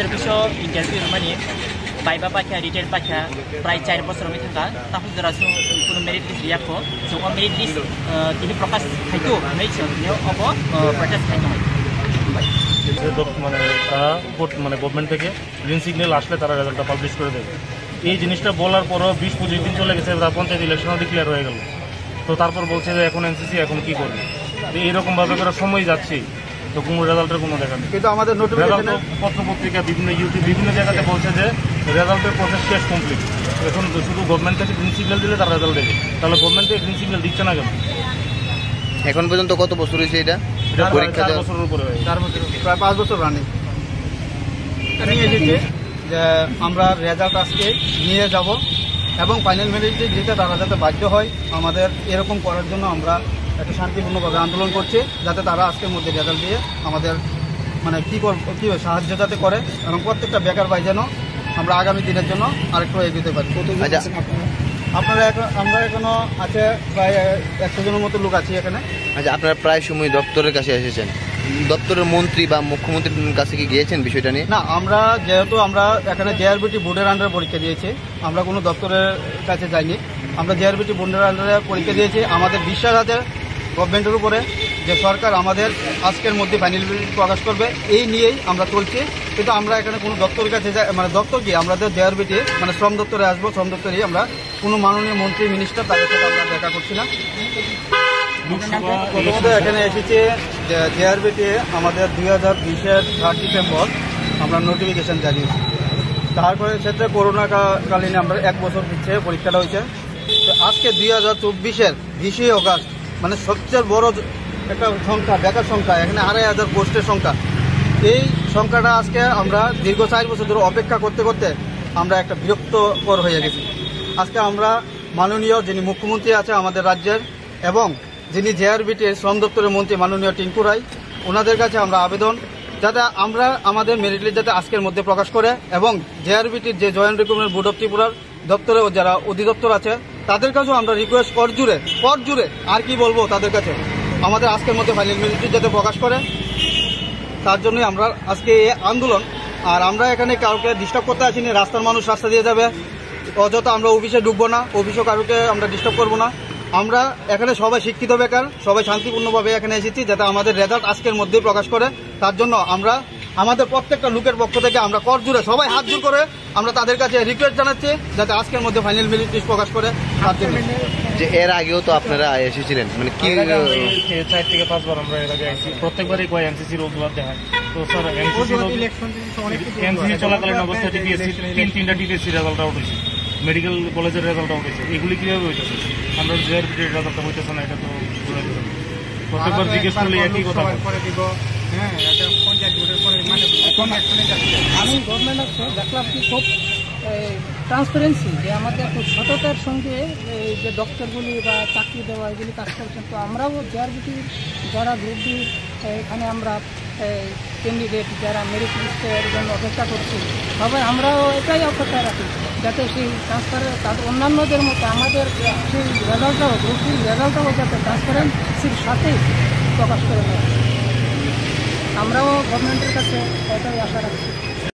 অফিসও interview মানে বাইবা পাখা retire পাখা প্রায় 4 বছর আমি থাকা তাহলে যারা কোনো মেরিট লিস্ট রিয়াকো সো মেরিট লিস্ট তিনি প্রকাশ খাইতো নাই অব প্রকাশ খাইতো মানে তারা মানে গভর্নমেন্ট থেকে গ্রিন সিগন্যাল আসলে তারা রেজাল্টটা পাবলিশ করে দেবে। এই জিনিসটা বলার পরও 20-25 দিন চলে গেছে, তার পঞ্চায়েত ইলেকশনও ডিক্লেয়ার হয়ে গেল। তো তারপর বলছে যে এখন এনসিসি এখন কি করবে, এইরকমভাবে করে সময় যাচ্ছে, তো কোনো রেজাল্টের কোনো দেখা নেই। কিন্তু আমাদের রেজাল্ট পত্রপত্রিকা বিভিন্ন ইউটিউব বিভিন্ন জায়গাতে বলছে যে রেজাল্টের প্রসেস শেষ কমপ্লিট, এখন শুধু গভর্নমেন্ট থেকে গ্রিন সিগন্যাল দিলে তার রেজাল্ট দেবে। তাহলে গভর্নমেন্ট থেকে গ্রিন সিগন্যাল দিচ্ছে না কেন? এখন পর্যন্ত কত বছর হয়েছে এটা পরীক্ষা? 4 বছরের উপরে হয়ে গেছে, 4 বছর, প্রায় 5 বছর রানিং এসেছে যে আমরা রেজাল্ট আজকে নিয়ে যাব এবং ফাইনাল মেরিট দিতে তারা যাতে বাধ্য হয় আমাদের এরকম করার জন্য আমরা একটু শান্তিপূর্ণভাবে আন্দোলন করছি, যাতে তারা আজকের মধ্যে রেজাল্ট দিয়ে আমাদের মানে কী সাহায্য যাতে করে এবং প্রত্যেকটা বেকার ভাই যেন আমরা আগামী দিনের জন্য আরেকটু এগিয়ে পারি। আপনারা আমরা এখনো আছে প্রায় 100 জনের মতো লোক আছি এখানে। আচ্ছা, আপনারা প্রায় সময় দপ্তরের কাছে এসেছেন, দপ্তরের মন্ত্রী বা মুখ্যমন্ত্রীর কাছে কি গিয়েছেন বিষয়টা নিয়ে? না, আমরা যেহেতু আমরা এখানে জেআরবিটি বোর্ডের আন্ডারে পরীক্ষা দিয়েছি, আমরা কোনো দপ্তরের কাছে যাইনি। আমরা জেআরবিটি বোর্ডের আন্ডারে পরীক্ষা দিয়েছি। আমাদের বিশ্বাস আছে গভর্নমেন্টের উপরে যে সরকার আমাদের আজকের মধ্যে ফাইনাল মেরিট প্রকাশ করবে, এই নিয়েই আমরা চলছি। কিন্তু আমরা এখানে কোনো দপ্তরের কাছে যাই, মানে দপ্তর কি আমাদের জেআরবিটি মানে শ্রম দপ্তরে আসবো, শ্রম দপ্তরেই আমরা কোনো মাননীয় মন্ত্রী মিনিস্টার তাদের সাথে আমরা দেখা করছি না। প্রথমত এখানে এসেছে জেআরবিটি আমাদের 2020-এর 3 ডিসেম্বর আমরা নোটিফিকেশান জানিয়েছি। তারপরে ক্ষেত্রে করোনাকালীন আমরা 1 বছর পিছিয়ে পরীক্ষাটা হয়েছে। তো আজকে 2024-এর 20 অগাস্ট মানে সবচেয়ে বড় একটা সংখ্যা, বেকার সংখ্যা, এখানে 2,500 পোস্টের সংখ্যা। এই সংখ্যাটা আজকে আমরা দীর্ঘ 4 বছর ধরে অপেক্ষা করতে করতে আমরা একটা বিরক্তকর হয়ে গেছি। আজকে আমরা মাননীয় যিনি মুখ্যমন্ত্রী আছে আমাদের রাজ্যের এবং যিনি জেআরবিটির শ্রম দপ্তরের মন্ত্রী মাননীয় টিঙ্কু রায়, ওনাদের কাছে আমরা আবেদন যাতে আমরা আমাদের মেরিট লিস্ট যাতে আজকের মধ্যে প্রকাশ করে এবং জেআরবিটির যে জয়েন্ট রিক্রুটমেন্ট বোর্ড অফ ত্রিপুরার দপ্তরে যারা অধিদপ্তর আছে তাদের কাছেও আমরা রিকোয়েস্ট করজুড়ে আর কি বলবো তাদের কাছে আমাদের আজকের মধ্যে ফাইনাল মেরিট লিস্ট যাতে প্রকাশ করে, তার জন্যই আমরা আজকে এই আন্দোলন। আর আমরা এখানে কাউকে ডিস্টার্ব করতে আসিনি, রাস্তার মানুষ রাস্তা দিয়ে যাবে, অযথা আমরা অফিসে ঢুকবো না, অফিসও কারোকে আমরা ডিস্টার্ব করবো না। আমরা এখানে সবাই শিক্ষিত বেকার, সবাই শান্তিপূর্ণভাবে এখানে এসেছি যাতে আমাদের রেজাল্ট আজকের মধ্যেই প্রকাশ করে। তার জন্য আমরা আমাদের প্রত্যেকটা লোকের পক্ষ থেকে আমরা করজুড়ে সবাই হাত জোর করে আমরা তাদের কাছে রিকোয়েস্ট জানাচ্ছি যাতে আজকের মধ্যে ফাইনাল মেরিট লিস্ট প্রকাশ করে। তার জন্য যে এর আগেও তো আপনারা এসেছিলেন, মানে কি 4 থেকে 5 বার আমরা এর আগে আসছি, প্রত্যেকবারই কয় এনসিসি রোগগুলো দেখায়। তো স্যার এনসিসি চলাকালীন অবস্থায় টিপিএসসি 3টা টিপিএসসি রেজাল্ট আউট হয়েছে, মেডিকেল কলেজের রেজাল্ট আউট হয়েছে, এগুলি কীভাবে হইতেছে? আমরা জেআরবিটির রেজাল্টটা হইতেছে না, এটা তো প্রত্যেকবার জিজ্ঞেস করলে একই কথা। আমি গভর্নমেন্ট আছে দেখলাম কি খুব ট্রান্সপারেন্সি, যে আমাদের খুব সততার সঙ্গে যে ডক্টরগুলি বা চাকরি দেওয়া এগুলি কাজ করছেন। তো আমরাও জেআরবিটির যারা গ্রুপ ডি এখানে আমরা ক্যান্ডিডেট যারা মেরিট লিস্টের জন্য অপেক্ষা করছি, সবাই আমরাও এটাই অপেক্ষা রাখি যাতে সেই ট্রান্সপারেন্ট তাদের অন্যান্যদের মতো আমাদের সেই রেজাল্টটাও গ্রুপ ডির রেজাল্টটাও যাতে ট্রান্সপারেন্সির সাথেই প্রকাশ করে দেয়। আমরাও গভর্নমেন্টের কাছে এটাই আশা রাখছি।